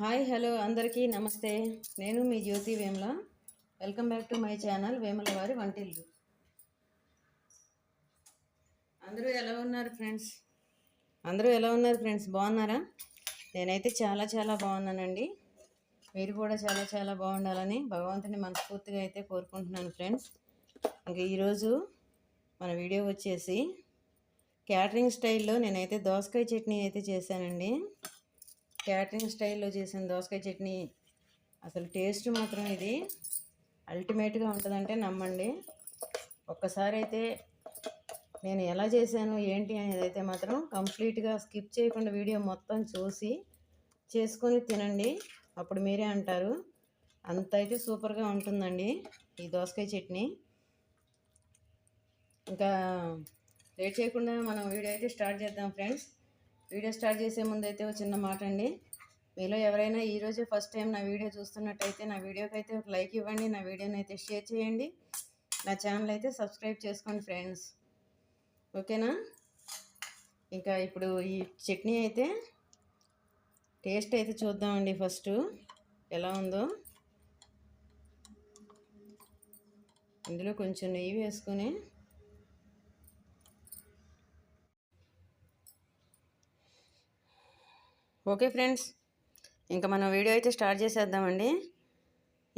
Hi hello అందరికీ నమస్తే. నేను మీ Jyothi Vemula. Welcome back to my channel Vemula వారి వంటిల్లు. అందరూ ఎలా ఉన్నారు ఫ్రెండ్స్? బాగున్నారా? నేనైతే చాలా బాగున్నానండి. మీరు కూడా చాలా బాగుండాలని భగవంతుని మనస్ఫూర్తిగా అయితే కోరుకుంటున్నాను ఫ్రెండ్స్. ఇంకా ఈరోజు మన వీడియో వచ్చేసి క్యాటరింగ్ స్టైల్లో నేనైతే దోసకాయ చట్నీ అయితే చేశానండి. క్యాటరింగ్ స్టైల్లో చేసిన దోసకాయ చట్నీ అసలు టేస్ట్ మాత్రం ఇది అల్టిమేట్గా ఉంటుందంటే నమ్మండి. ఒక్కసారి అయితే నేను ఎలా చేశాను ఏంటి అనేది అయితే మాత్రం కంప్లీట్గా స్కిప్ చేయకుండా వీడియో మొత్తం చూసి చేసుకొని తినండి. అప్పుడు మీరే అంటారు. అంత అయితే సూపర్గా ఉంటుందండి ఈ దోసకాయ చట్నీ. ఇంకా లేట్ చేయకుండా మనం వీడియో అయితే స్టార్ట్ చేద్దాం ఫ్రెండ్స్. వీడియో స్టార్ట్ చేసే ముందు అయితే ఒక చిన్న మాట అండి. మీలో ఎవరైనా ఈరోజు ఫస్ట్ టైం నా వీడియో చూస్తున్నట్టయితే నా వీడియోకి అయితే ఒక లైక్ ఇవ్వండి, నా వీడియోని అయితే షేర్ చేయండి, నా ఛానల్ అయితే సబ్స్క్రైబ్ చేసుకోండి ఫ్రెండ్స్. ఓకేనా? ఇంకా ఇప్పుడు ఈ చట్నీ అయితే టేస్ట్ అయితే చూద్దామండి. ఫస్ట్ ఎలా ఉందో ఇందులో కొంచెం నెయ్యి వేసుకొని ఓకే ఫ్రెండ్స్, ఇంకా మనం వీడియో అయితే స్టార్ట్ చేసేద్దామండి.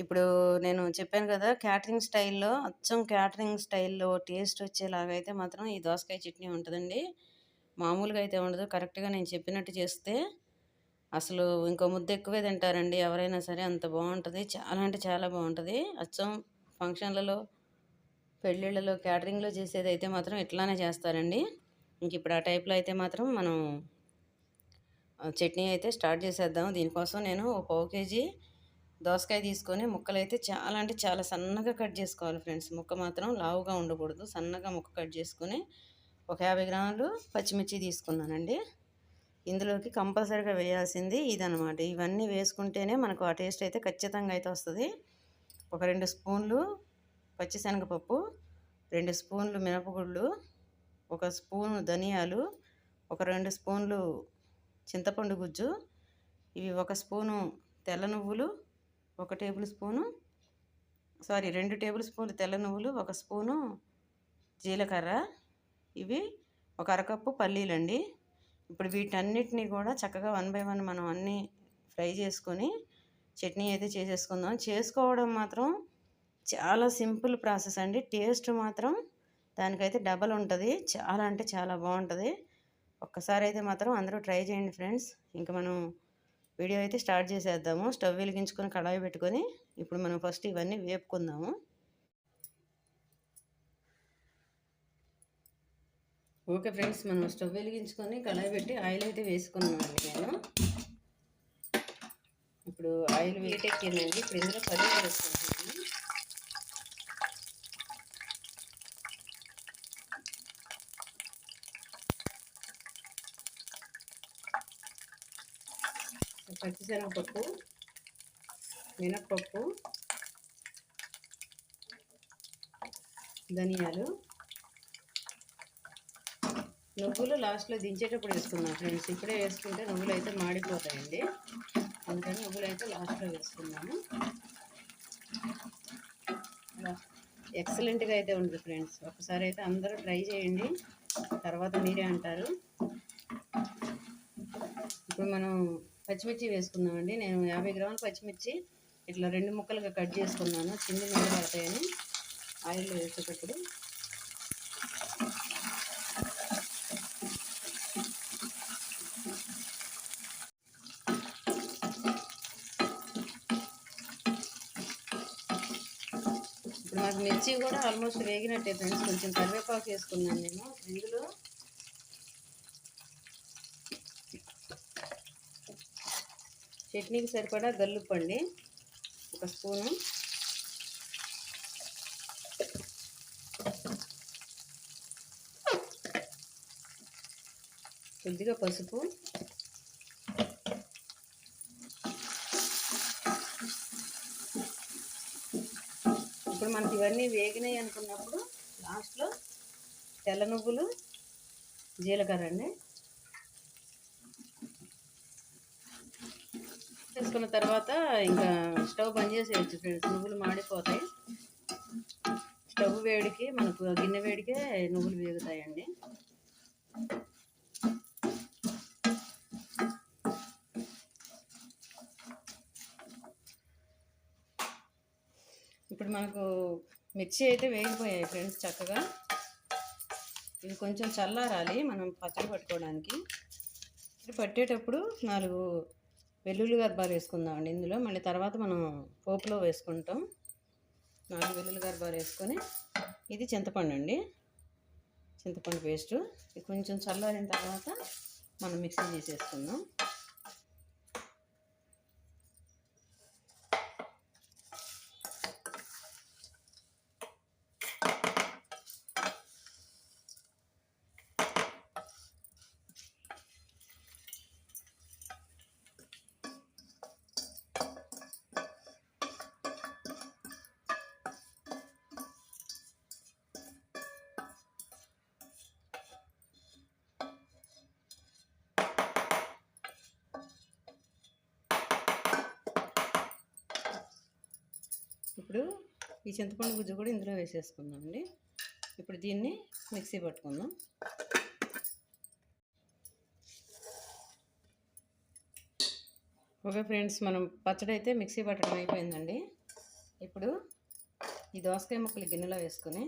ఇప్పుడు నేను చెప్పాను కదా, క్యాటరింగ్ స్టైల్లో అచ్చం క్యాటరింగ్ స్టైల్లో టేస్ట్ వచ్చేలాగా అయితే మాత్రం ఈ దోసకాయ చట్నీ ఉంటుందండి. మామూలుగా అయితే ఉండదు. కరెక్ట్గా నేను చెప్పినట్టు చేస్తే అసలు ఇంకో ముద్ద ఎక్కువే తింటారండి ఎవరైనా సరే. అంత బాగుంటుంది, చాలా అంటే చాలా బాగుంటుంది. అచ్చం ఫంక్షన్లలో, పెళ్ళిళ్ళలో, క్యాటరింగ్లో చేసేది అయితే మాత్రం ఇట్లానే చేస్తారండి. ఇంక ఇప్పుడు ఆ టైప్లో అయితే మాత్రం మనం చట్నీ అయితే స్టార్ట్ చేసేద్దాం. దీనికోసం నేను ఒక పావు కేజీ దోసకాయ తీసుకొని ముక్కలు అయితే చాలా అంటే చాలా సన్నగా కట్ చేసుకోవాలి ఫ్రెండ్స్. ముక్క మాత్రం లావుగా ఉండకూడదు. సన్నగా ముక్క కట్ చేసుకొని ఒక 50 గ్రాములు పచ్చిమిర్చి తీసుకున్నానండి. ఇందులోకి కంపల్సరీగా వేయాల్సింది ఇదనమాట. ఇవన్నీ వేసుకుంటేనే మనకు ఆ టేస్ట్ అయితే ఖచ్చితంగా అయితే వస్తుంది. ఒక 2 స్పూన్లు పచ్చిశనగపప్పు, 2 స్పూన్లు మినపగుళ్ళు, ఒక స్పూను ధనియాలు, ఒక 2 స్పూన్లు చింతపండు గుజ్జు, ఇవి ఒక స్పూను తెల్ల నువ్వులు, 2 టేబుల్ స్పూన్లు తెల్ల నువ్వులు, 1 స్పూను జీలకర్ర, ఇవి ఒక అరకప్పు పల్లీలండి. ఇప్పుడు వీటన్నిటిని కూడా చక్కగా 1 బై 1 మనం అన్నీ ఫ్రై చేసుకొని చట్నీ అయితే చేసేసుకుందాం. చేసుకోవడం మాత్రం చాలా సింపుల్ ప్రాసెస్ అండి. టేస్ట్ మాత్రం దానికైతే డబల్ ఉంటుంది. చాలా అంటే చాలా బాగుంటుంది. ఒక్కసారి అయితే మాత్రం అందరూ ట్రై చేయండి ఫ్రెండ్స్. ఇంకా మనం వీడియో అయితే స్టార్ట్ చేసేద్దాము. స్టవ్ వెలిగించుకొని కడాయి పెట్టుకొని ఇప్పుడు మనం ఫస్ట్ ఇవన్నీ వేపుకుందాము. ఓకే ఫ్రెండ్స్, మనం స్టవ్ వెలిగించుకొని కడాయి పెట్టి ఆయిల్ అయితే వేసుకున్నామండి. నేను ఇప్పుడు ఆయిల్ వేటెక్కిందండి. ఇప్పుడు ఇందులో పల్లీలు వేసుకుంటున్నాను. పచ్చిశనగపప్పు, మినప్పప్పు, ధనియాలు, నువ్వులు లాస్ట్లో దించేటప్పుడు వేసుకున్నాం ఫ్రెండ్స్. ఇప్పుడే వేసుకుంటే నువ్వులు అయితే మాడిపోతాయండి. అందుకని నువ్వులు అయితే లాస్ట్లో వేసుకున్నాము. ఎక్సలెంట్గా అయితే ఉంటుంది ఫ్రెండ్స్. ఒకసారి అయితే అందరూ ట్రై చేయండి, తర్వాత మీరే అంటారు. ఇప్పుడు మనం పచ్చిమిర్చి వేసుకుందామండి. నేను 50 గ్రాముల పచ్చిమిర్చి ఇట్లా 2 ముక్కలుగా కట్ చేసుకున్నాను. చిన్న నీళ్ళు పడతాయని ఆయిల్లో వేసేటప్పుడు. ఇప్పుడు నాకు మిర్చి కూడా ఆల్మోస్ట్ వేగినట్టే ఫ్రెండ్స్. కొంచెం కరివేపాకు వేసుకున్నాను నేను. ఇందులో చట్నీకి సరిపడా గల్లుప్పండి 1 స్పూను, కొద్దిగా పసుపు, ఇప్పుడు మనకి ఇవన్నీ వేగినాయి అనుకున్నప్పుడు లాస్ట్లో తెల్ల నువ్వులు, జీలకర్ర అండి. వేసుకున్న తర్వాత ఇంకా స్టవ్ బంద్ చేసేయచ్చు ఫ్రెండ్స్, నువ్వులు మాడిపోతాయి. స్టవ్ వేడికి మనకు గిన్నె వేడికే నువ్వులు వేగుతాయండి. ఇప్పుడు మనకు మిర్చి అయితే వేగిపోయాయి ఫ్రెండ్స్ చక్కగా. ఇవి కొంచెం చల్లారాలి మనం పచ్చడి పట్టుకోవడానికి. ఇది పట్టేటప్పుడు 4 వెల్లుల్లి గర్భాలు వేసుకుందామండి ఇందులో. మళ్ళీ తర్వాత మనం పోపులో వేసుకుంటాం. 4 వెల్లుల్లి గర్భాలు వేసుకొని, ఇది చింతపండు అండి, చింతపండు పేస్టు. ఇది కొంచెం చల్లారిన తర్వాత మనం మిక్సీ చేసేసుకుందాం. ఇప్పుడు ఈ చింతపండు గుజ్జు కూడా ఇందులో వేసేసుకుందాం అండి. ఇప్పుడు దీన్ని మిక్సీ పట్టుకుందాం. ఓకే ఫ్రెండ్స్, మనం పచ్చడి అయితే మిక్సీ పట్టడం అయిపోయిందండి. ఇప్పుడు ఈ దోసకాయ ముక్కలు గిన్నెలో వేసుకొని,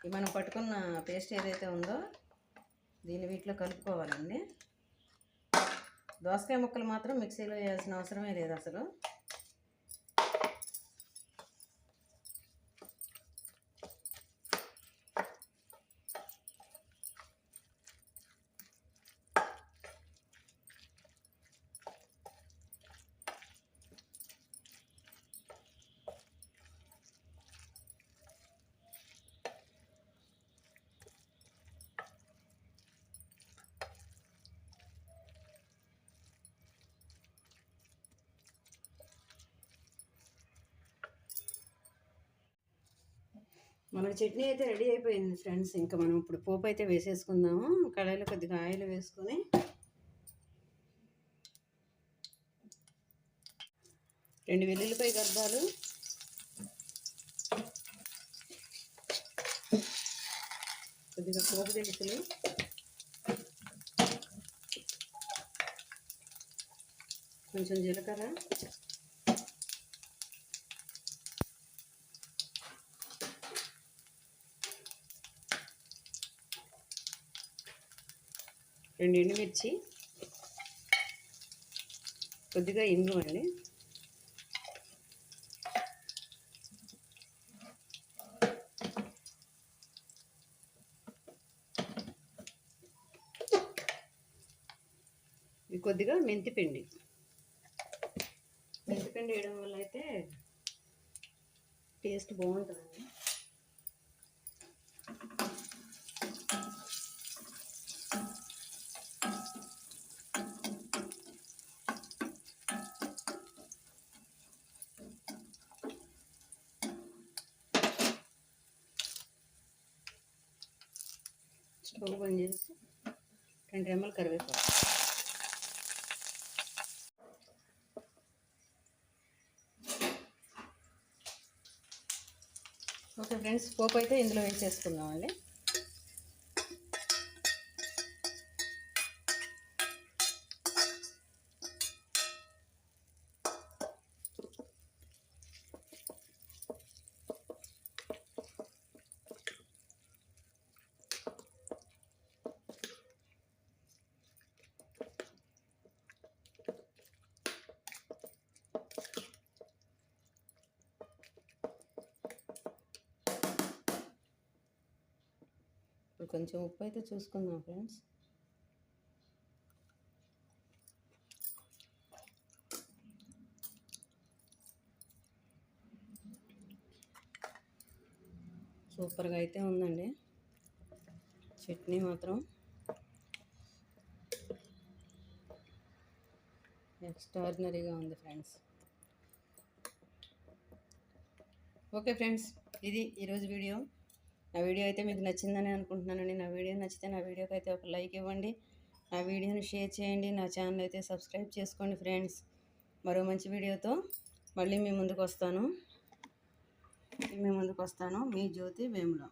ఈ మనం పట్టుకున్న పేస్ట్ ఏదైతే ఉందో దీన్ని వీటిలో కలుపుకోవాలండి. దోసకాయ ముక్కలు మాత్రం మిక్సీలో వేయాల్సిన అవసరమే లేదు అసలు. మన చట్నీ అయితే రెడీ అయిపోయింది ఫ్రెండ్స్. ఇంకా మనం ఇప్పుడు పోపు అయితే వేసేసుకుందాము. కడాయిలో కొద్దిగా ఆయిల్ వేసుకొని, రెండు వెల్లుల్లిపాయ గర్భాలు, కొద్దిగా పోపు దినుసులు, కొంచెం జీలకర్ర, రెండు ఎండుమిర్చి, కొద్దిగా ఇంగు అండి, కొద్దిగా మెంతిపిండి. మెంతిపిండి వేయడం వల్ల అయితే టేస్ట్ బాగుంటుందండి. స్టవ్ బంద్ చేసి 2 రెమ్మలు కరివేపాకు. ఓకే ఫ్రెండ్స్, పోపు అయితే ఇందులో వేసేసుకుందామండి. ఇప్పుడు కొంచెం ఉప్పు అయితే చూసుకుందాం ఫ్రెండ్స్. సూపర్గా అయితే ఉందండి చట్నీ మాత్రం. ఎక్స్ట్రాడినరీగా ఉంది ఫ్రెండ్స్. ఓకే ఫ్రెండ్స్, ఇది ఈరోజు వీడియో. నా వీడియో అయితే మీకు నచ్చిందని అనుకుంటున్నానండి. నా వీడియో నచ్చితే నా వీడియోకి అయితే ఒక లైక్ ఇవ్వండి. నా వీడియోని షేర్ చేయండి. నా ఛానల్ అయితే సబ్స్క్రైబ్ చేసుకోండి ఫ్రెండ్స్. మరో మంచి వీడియోతో మళ్ళీ మీ ముందుకు వస్తాను. మీ జ్యోతి వేముల.